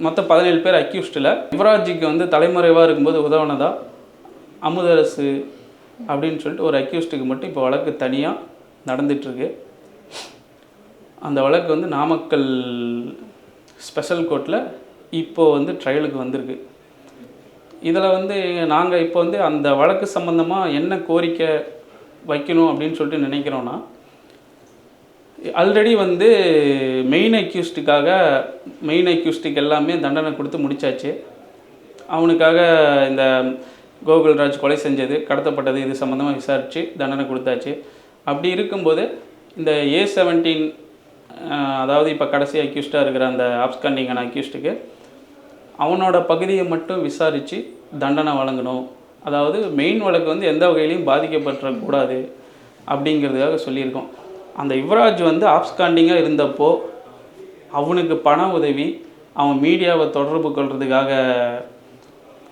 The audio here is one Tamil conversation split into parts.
மொத்தம் 17 பேர் அக்யூஸ்டில் யுவராஜுக்கு வந்து தலைமறைவாக இருக்கும்போது உதவுனதா அமுதரசு அப்படின்னு சொல்லிட்டு ஒரு அக்யூஸ்டுக்கு மட்டும் இப்போ வழக்கு தனியாக நடந்துகிட்ருக்கு. அந்த வழக்கு வந்து நாமக்கல் ஸ்பெஷல் கோர்ட்டில் இப்போது வந்து ட்ரையலுக்கு வந்திருக்கு. இதில் வந்து நாங்கள் இப்போ வந்து அந்த வழக்கு சம்மந்தமாக என்ன கோரிக்கை வைக்கணும் அப்படின்னு சொல்லிட்டு நினைக்கிறோன்னா, ஆல்ரெடி வந்து மெயின் அக்யூஸ்டுக்கு எல்லாமே தண்டனை கொடுத்து முடித்தாச்சு. அவனுக்காக இந்த கோகுல்ராஜ் கொலை செஞ்சது, கடத்தப்பட்டது, இது சம்மந்தமாக விசாரித்து தண்டனை கொடுத்தாச்சு. அப்படி இருக்கும்போது இந்த A17 அதாவது இப்போ கடைசி அக்யூஸ்டாக இருக்கிற அந்த ஆப்ஸ்காண்டிங்கான அக்யூஸ்டுக்கு அவனோட பகுதியை மட்டும் விசாரித்து தண்டனை வழங்கணும். அதாவது மெயின் வழக்கு வந்து எந்த வகையிலையும் பாதிக்கப்படக்கூடாது அப்படிங்கிறதுக்காக சொல்லியிருக்கோம். அந்த யுவராஜ் வந்து ஆப்ஸ்காண்டிங்காக இருந்தப்போ அவனுக்கு பண உதவி, அவன் மீடியாவை தொடர்பு கொள்றதுக்காக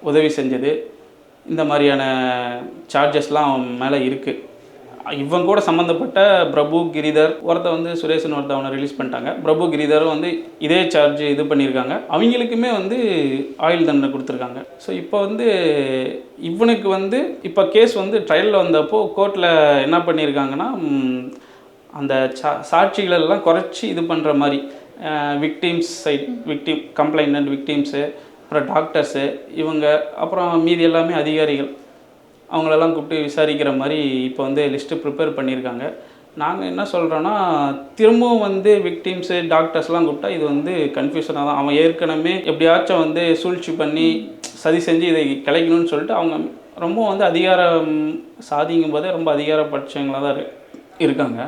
உதவி செஞ்சது, இந்த மாதிரியான சார்ஜஸ்லாம் அவன் மேலே இருக்குது. இவன் கூட சம்மந்தப்பட்ட பிரபு கிரிதர் வந்து சுரேஷன் அவனை ரிலீஸ் பண்ணிட்டாங்க. பிரபு கிரிதரும் வந்து இதே சார்ஜ் இது பண்ணியிருக்காங்க. அவங்களுக்குமே வந்து ஆயுள் தண்டனை கொடுத்துருக்காங்க. ஸோ இப்போ வந்து இவனுக்கு வந்து இப்போ கேஸ் வந்து ட்ரையலில் வந்தப்போ கோர்ட்டில் என்ன பண்ணியிருக்காங்கன்னா, அந்த சாட்சிகளெல்லாம் குறைச்சி இது பண்ணுற மாதிரி விக்டிம்ஸ் சைட், கம்ப்ளைண்ட் விக்டிம்ஸு, அப்புறம் டாக்டர்ஸு, இவங்க அப்புறம் மீதி எல்லாமே அதிகாரிகள், அவங்களெல்லாம் கூப்பிட்டு விசாரிக்கிற மாதிரி இப்போ வந்து லிஸ்ட்டு ப்ரிப்பேர் பண்ணியிருக்காங்க. நாங்கள் என்ன சொல்கிறோன்னா, திரும்பவும் வந்து விக்டிம்ஸு டாக்டர்ஸ்லாம் கூப்பிட்டா இது வந்து கன்ஃபியூஷனாக தான். அவன் ஏற்கனவே எப்படியாச்சும் வந்து சூழ்ச்சி பண்ணி சதி செஞ்சு இதை கிளைக்கணும்னு சொல்லிட்டு அவங்க ரொம்ப வந்து அதிகாரம் சாதிங்கும் போதே ரொம்ப அதிகாரப்பட்சங்களாக தான் இருக்காங்க.